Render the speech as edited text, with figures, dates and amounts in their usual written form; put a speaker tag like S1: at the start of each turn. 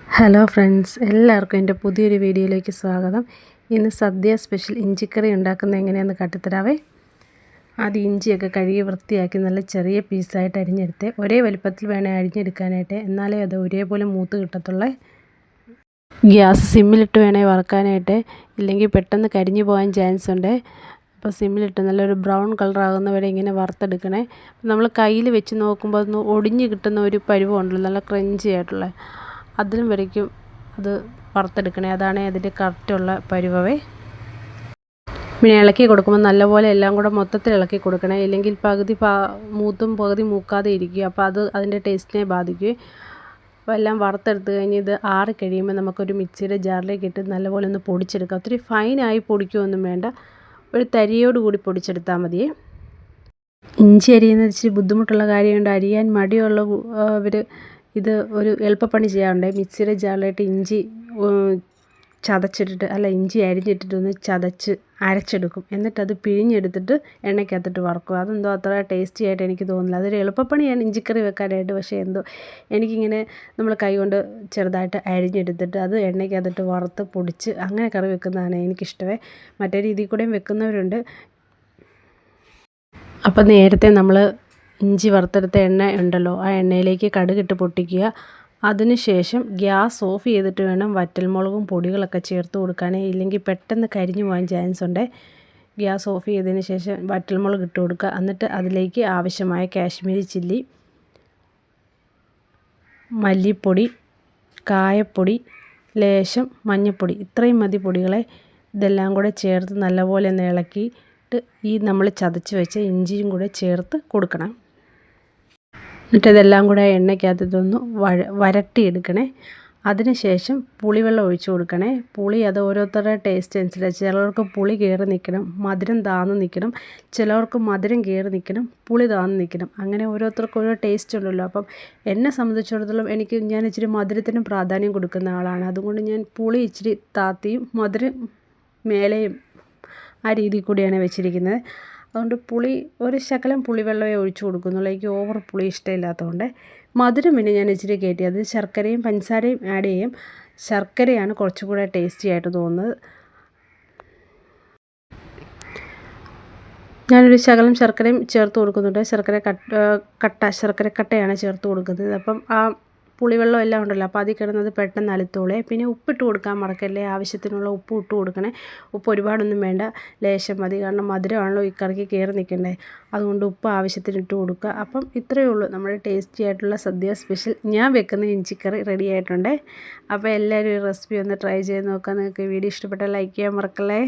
S1: Hello friends, എല്ലാവർക്കും എൻ്റെ പുതിയൊരു വീഡിയോയിലേക്ക് സ്വാഗതം. ഇന്ന് സദ്യ സ്പെഷ്യൽ ഇഞ്ചിക്കറി ഉണ്ടാക്കുന്നത് എങ്ങനെയാണെന്ന് കാട്ടിത്തരാവേ. ആദ്യം ഇഞ്ചിയൊക്കെ കഴുകി വൃത്തിയാക്കി നല്ല ചെറിയ പീസായിട്ട് അരിഞ്ഞെടുത്ത് ഒരേ വലുപ്പത്തിൽ വേണേൽ അരിഞ്ഞെടുക്കാനായിട്ട്, എന്നാലേ അത് ഒരേപോലെ മൂത്ത് കിട്ടത്തുള്ളേ. ഗ്യാസ് സിമ്മിലിട്ട് വേണേൽ വറക്കാനായിട്ട്, ഇല്ലെങ്കിൽ പെട്ടെന്ന് കരിഞ്ഞു പോകാൻ ചാൻസ് ഉണ്ട്. അപ്പോൾ സിമ്മിലിട്ട് നല്ലൊരു ബ്രൗൺ കളറാകുന്ന വരെ ഇങ്ങനെ വറുത്തെടുക്കണേ. നമ്മൾ കയ്യിൽ വെച്ച് നോക്കുമ്പോൾ ഒന്ന് ഒടിഞ്ഞ് കിട്ടുന്ന ഒരു പരുവമുണ്ടല്ലോ, നല്ല ക്രഞ്ചി ആയിട്ടുള്ള, അതിലും വരയ്ക്കും അത് വറുത്തെടുക്കണേ. അതാണ് അതിൻ്റെ കറക്റ്റുള്ള പരുവവേ. പിന്നെ ഇളക്കി കൊടുക്കുമ്പോൾ നല്ലപോലെ എല്ലാം കൂടെ മൊത്തത്തിൽ ഇളക്കി കൊടുക്കണേ, ഇല്ലെങ്കിൽ പകുതി മൂത്തും പകുതി മൂക്കാതെ ഇരിക്കും. അപ്പോൾ അത് അതിൻ്റെ ടേസ്റ്റിനെ ബാധിക്കും. അപ്പോൾ എല്ലാം വറുത്തെടുത്ത് കഴിഞ്ഞ് ഇത് ആറി കഴിയുമ്പോൾ നമുക്കൊരു മിക്സിയുടെ ജാറിലേക്ക് ഇട്ട് നല്ലപോലെ ഒന്ന് പൊടിച്ചെടുക്കാം. ഒത്തിരി ഫൈനായി പൊടിക്കുകയൊന്നും വേണ്ട, ഒരു തരിയോട് കൂടി പൊടിച്ചെടുത്താൽ മതിയേ. ഇഞ്ചി അരിയുന്നത് ഇച്ചിരി ബുദ്ധിമുട്ടുള്ള കാര്യമുണ്ട്. അരിയാൻ മടിയുള്ള അവർ ഇത് ഒരു എളുപ്പപ്പണി ചെയ്യാറുണ്ട്. മിക്സിയുടെ ജാറിലായിട്ട് ഇഞ്ചി ഇഞ്ചി അരിഞ്ഞിട്ടിട്ടൊന്ന് ചതച്ച് അരച്ചെടുക്കും. എന്നിട്ടത് പിഴിഞ്ഞെടുത്തിട്ട് എണ്ണയ്ക്കകത്തിട്ട് വറക്കും. അതെന്തോ അത്ര ടേസ്റ്റി ആയിട്ട് എനിക്ക് തോന്നുന്നില്ല. അതൊരു എളുപ്പപ്പണിയാണ് ഇഞ്ചിക്കറി വെക്കാനായിട്ട്. പക്ഷേ എന്തോ എനിക്കിങ്ങനെ നമ്മൾ കൈകൊണ്ട് ചെറുതായിട്ട് അരിഞ്ഞെടുത്തിട്ട് അത് എണ്ണയ്ക്കകത്തിട്ട് വറുത്ത് പൊടിച്ച് അങ്ങനെ കറി വെക്കുന്നതാണ് എനിക്കിഷ്ടമേ. മറ്റേ രീതിയിൽ കൂടെയും വെക്കുന്നവരുണ്ട്. അപ്പം നേരത്തെ നമ്മൾ ഇഞ്ചി വറുത്തെടുത്ത എണ്ണ ഉണ്ടല്ലോ, ആ എണ്ണയിലേക്ക് കടുകിട്ട് പൊട്ടിക്കുക. അതിനുശേഷം ഗ്യാസ് ഓഫ് ചെയ്തിട്ട് വേണം വറ്റൽമുളകും പൊടികളൊക്കെ ചേർത്ത് കൊടുക്കാനേ, ഇല്ലെങ്കിൽ പെട്ടെന്ന് കരിഞ്ഞു പോകാൻ ചാൻസ് ഉണ്ട്. ഗ്യാസ് ഓഫ് ചെയ്തതിന് ശേഷം വറ്റൽമുളക് ഇട്ട് കൊടുക്കുക. എന്നിട്ട് അതിലേക്ക് ആവശ്യമായ കാശ്മീരി ചില്ലി, മല്ലിപ്പൊടി, കായപ്പൊടി, ലേശം മഞ്ഞൾപ്പൊടി, ഇത്രയും മതി പൊടികളെ. ഇതെല്ലാം കൂടെ ചേർത്ത് നല്ലപോലെ ഒന്ന് ഇളക്കിയിട്ട് ഈ നമ്മൾ ചതച്ച് വെച്ച ഇഞ്ചിയും കൂടെ ചേർത്ത് കൊടുക്കണം. എന്നിട്ട് ഇതെല്ലാം കൂടെ എണ്ണയ്ക്കകത്തൊന്ന് വരട്ടിയെടുക്കണേ. അതിനുശേഷം പുളിവെള്ളം ഒഴിച്ചു കൊടുക്കണേ. പുളി അത് ഓരോരുത്തരുടെ ടേസ്റ്റ് അനുസരിച്ച്, ചിലർക്ക് പുളി കയറി നിൽക്കണം, മധുരം താന്ന് നിൽക്കണം, ചിലർക്ക് മധുരം കയറി നിൽക്കണം, പുളി താന്ന് നിൽക്കണം. അങ്ങനെ ഓരോരുത്തർക്കും ഓരോ ടേസ്റ്റ് ഉണ്ടല്ലോ. അപ്പം എന്നെ സംബന്ധിച്ചിടത്തോളം ഞാൻ ഇച്ചിരി മധുരത്തിന് പ്രാധാന്യം കൊടുക്കുന്ന ആളാണ്. അതുകൊണ്ട് ഞാൻ പുളി ഇച്ചിരി താത്തിയും മധുരം മേലെയും ആ രീതിയിൽ കൂടിയാണ് വെച്ചിരിക്കുന്നത്. അതുകൊണ്ട് ഒരു ശകലം പുളിവെള്ളമേ ഒഴിച്ചു കൊടുക്കുന്നുള്ളൂ. എനിക്ക് ഓവർ പുളി ഇഷ്ടമില്ലാത്തതുകൊണ്ട്. മധുരം പിന്നെ ഞാൻ ഇച്ചിരി കയറ്റി, അത് ശർക്കരയും പഞ്ചസാരയും ആഡ് ചെയ്യും. ശർക്കരയാണ് കുറച്ചുകൂടെ ടേസ്റ്റി ആയിട്ട് തോന്നുന്നത്. ഞാനൊരു ശകലം ശർക്കരയും ചേർത്ത് കൊടുക്കുന്നുണ്ട്. ശർക്കരക്കട്ടയാണ് ചേർത്ത് കൊടുക്കുന്നത്. അപ്പം ആ പുളിവെള്ളം എല്ലാം ഉണ്ടല്ലോ, അപ്പോൾ അതിൽ കിടന്നത് പെട്ടെന്ന് അലുത്തോളേ. പിന്നെ ഉപ്പിട്ട് കൊടുക്കാൻ മറക്കല്ലേ. ആവശ്യത്തിനുള്ള ഉപ്പ് ഇട്ട് കൊടുക്കണേ. ഉപ്പ് ഒരുപാടൊന്നും വേണ്ട, ലേശം മതി. കാരണം മധുരമാണല്ലോ ഈ കറിക്ക് കയറി നിൽക്കണ്ടേ. അതുകൊണ്ട് ഉപ്പ് ആവശ്യത്തിന് ഇട്ട് കൊടുക്കുക. അപ്പം ഇത്രയേ ഉള്ളൂ നമ്മുടെ ടേസ്റ്റി ആയിട്ടുള്ള സദ്യ സ്പെഷ്യൽ ഞാൻ വെക്കുന്ന ഇഞ്ചിക്കറി റെഡി ആയിട്ടുണ്ട്. അപ്പോൾ എല്ലാവരും ഈ റെസിപ്പി ഒന്ന് ട്രൈ ചെയ്ത് നോക്കാം. നിങ്ങൾക്ക് വീഡിയോ ഇഷ്ടപ്പെട്ടാൽ ലൈക്ക് ചെയ്യാൻ മറക്കല്ലേ.